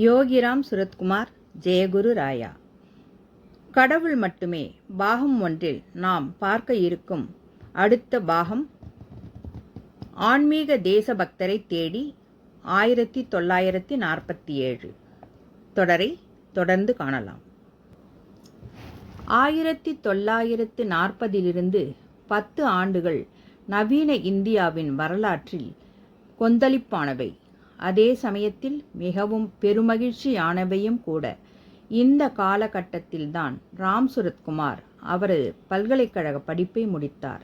யோகிராம் சுரத்குமார் ஜெயகுரு ராயா. கடவுள் மட்டுமே பாகம் 1இல் நாம் பார்க்க இருக்கும் அடுத்த பாகம் ஆன்மீக தேசபக்தரை தேடி 1947 தொடரை தொடர்ந்து காணலாம். 1940 10 ஆண்டுகள் நவீன இந்தியாவின் வரலாற்றில் கொந்தளிப்பானவை, அதே சமயத்தில் மிகவும் பெருமகிழ்ச்சியானவையும் கூட. இந்த காலகட்டத்தில்தான் ராம் சுரத்குமார் அவரது பல்கலைக்கழக படிப்பை முடித்தார்.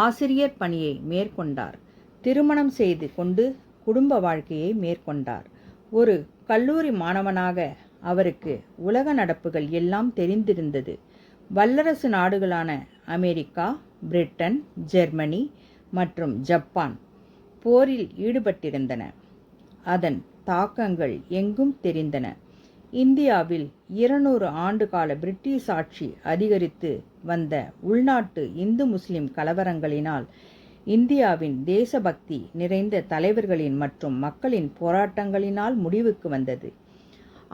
ஆசிரியர் பணியை மேற்கொண்டார். திருமணம் செய்து கொண்டு குடும்ப வாழ்க்கையை மேற்கொண்டார். ஒரு கல்லூரி மாணவனாக அவருக்கு உலக நடப்புகள் எல்லாம் தெரிந்திருந்தது. வல்லரசு நாடுகளான அமெரிக்கா, பிரிட்டன், ஜெர்மனி மற்றும் ஜப்பான் போரில் ஈடுபட்டிருந்தன. அதன் தாக்கங்கள் எங்கும் தெரிந்தன. இந்தியாவில் 200 ஆண்டுகால பிரிட்டிஷ் ஆட்சி அதிகரித்து வந்த உள்நாட்டு இந்து முஸ்லிம் கலவரங்களினால் இந்தியாவின் தேசபக்தி நிறைந்த தலைவர்களின் மற்றும் மக்களின் போராட்டங்களினால் முடிவுக்கு வந்தது.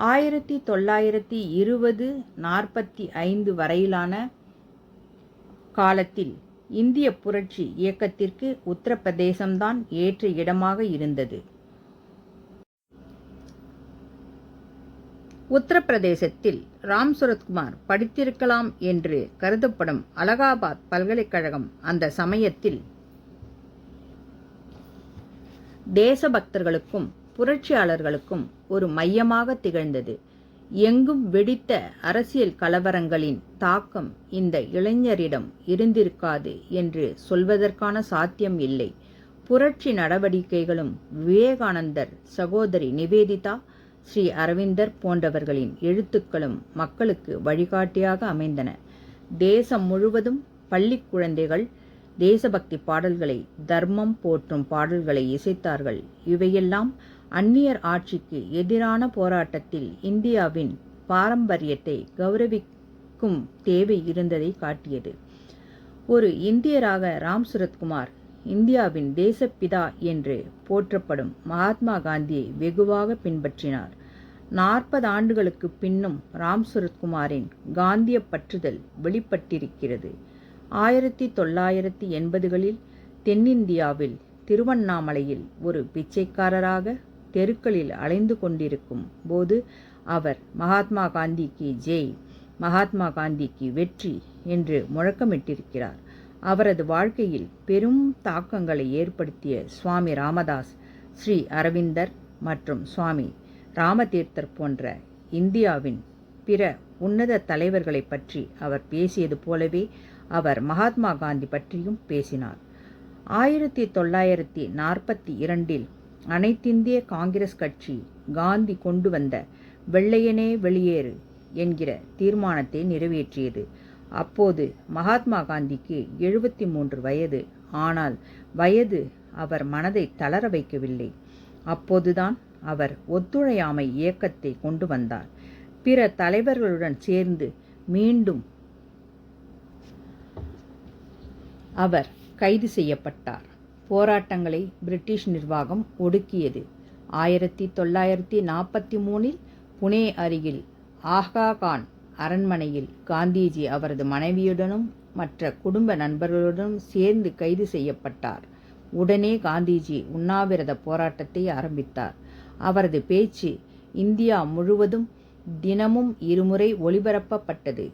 1920-45 வரையிலான காலத்தில் இந்திய புரட்சி இயக்கத்திற்கு உத்தரப்பிரதேசம்தான் ஏற்ற இடமாக இருந்தது. உத்தரப்பிரதேசத்தில் ராம் சுரத்குமார் படித்திருக்கலாம் என்று கருதப்படும் அலகாபாத் பல்கலைக்கழகம் அந்த சமயத்தில் தேசபக்தர்களுக்கும் புரட்சியாளர்களுக்கும் ஒரு மையமாக திகழ்ந்தது. எங்கும் வெடித்த அரசியல் கலவரங்களின் தாக்கம் இந்த இளைஞரிடம் இருந்திருக்காது என்று சொல்வதற்கான சாத்தியம் இல்லை. புரட்சி நடவடிக்கைகளும் விவேகானந்தர், சகோதரி நிவேதிதா, ஸ்ரீ அரவிந்தர் போன்றவர்களின் எழுத்துக்களும் மக்களுக்கு வழிகாட்டியாக அமைந்தன. தேசம் முழுவதும் பள்ளி குழந்தைகள் தேசபக்தி பாடல்களை, தர்மம் போற்றும் பாடல்களை இசைத்தார்கள். இவையெல்லாம் அந்நியர் ஆட்சிக்கு எதிரான போராட்டத்தில் இந்தியாவின் பாரம்பரியத்தை கௌரவிக்கும் தேவை இருந்ததை காட்டியது. ஒரு இந்தியராக ராம் சுரத்குமார் இந்தியாவின் தேசப்பிதா என்று போற்றப்படும் மகாத்மா காந்தியை வெகுவாக பின்பற்றினார். 40 ஆண்டுகளுக்கு பின்னும் ராம் சுரத்குமாரின் காந்திய பற்றுதல் வெளிப்பட்டிருக்கிறது. 1980களில் தென்னிந்தியாவில் திருவண்ணாமலையில் ஒரு பிச்சைக்காரராக தெருக்களில் அலைந்து கொண்டிருக்கும் போது அவர் மகாத்மா காந்திக்கு ஜெய், மகாத்மா காந்திக்கு வெற்றி என்று முழக்கமிட்டிருக்கிறார். அவரது வாழ்க்கையில் பெரும் தாக்கங்களை ஏற்படுத்திய சுவாமி ராமதாஸ், ஸ்ரீ அரவிந்தர் மற்றும் சுவாமி ராமதீர்த்தர் போன்ற இந்தியாவின் பிற உன்னத தலைவர்களை பற்றி அவர் பேசியது போலவே அவர் மகாத்மா காந்தி பற்றியும் பேசினார். 1942 அனைத்திந்திய காங்கிரஸ் கட்சி காந்தி கொண்டு வந்த வெள்ளையனே வெளியேறு என்கிற தீர்மானத்தை நிறைவேற்றியது. அப்போது மகாத்மா காந்திக்கு 73 வயது. ஆனால் வயது அவர் மனதை தளர வைக்கவில்லை. அப்போதுதான் அவர் ஒத்துழையாமை இயக்கத்தை கொண்டு வந்தார். பிற தலைவர்களுடன் சேர்ந்து மீண்டும் அவர் கைது செய்யப்பட்டார். போராட்டங்களை பிரிட்டிஷ் நிர்வாகம் ஒடுக்கியது. 1943 புனே அருகில் ஆகா கான் அரண்மனையில் காந்திஜி அவரது மனைவியுடனும் மற்ற குடும்ப நண்பர்களுடனும் சேர்ந்து கைது செய்யப்பட்டார். உடனே காந்திஜி உண்ணாவிரத போராட்டத்தை ஆரம்பித்தார். அவரது பேச்சு இந்தியா முழுவதும் தினமும் 2 முறை ஒளிபரப்பப்பட்டது.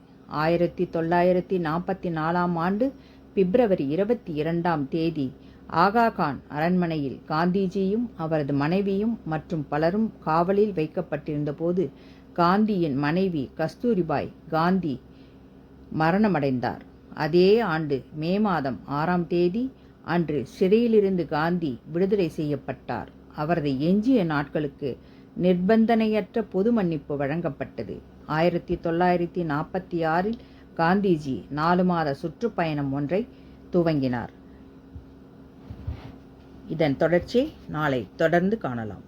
1944 பிப்ரவரி 22 ஆகா கான் அரண்மனையில் காந்திஜியும் அவரது மனைவியும் மற்றும் பலரும் காவலில் வைக்கப்பட்டிருந்த போது காந்தியின் மனைவி கஸ்தூரிபாய் காந்தி மரணமடைந்தார். அதே ஆண்டு மே மாதம் 6 அன்று சிறையிலிருந்து காந்தி விடுதலை செய்யப்பட்டார். அவரது எஞ்சிய நாட்களுக்கு நிர்பந்தனையற்ற பொது மன்னிப்பு வழங்கப்பட்டது. 1946 காந்திஜி 4 மாத சுற்றுப்பயணம் ஒன்றை துவங்கினார். இதன் தொடர்ச்சியை நாளை தொடர்ந்து காணலாம்.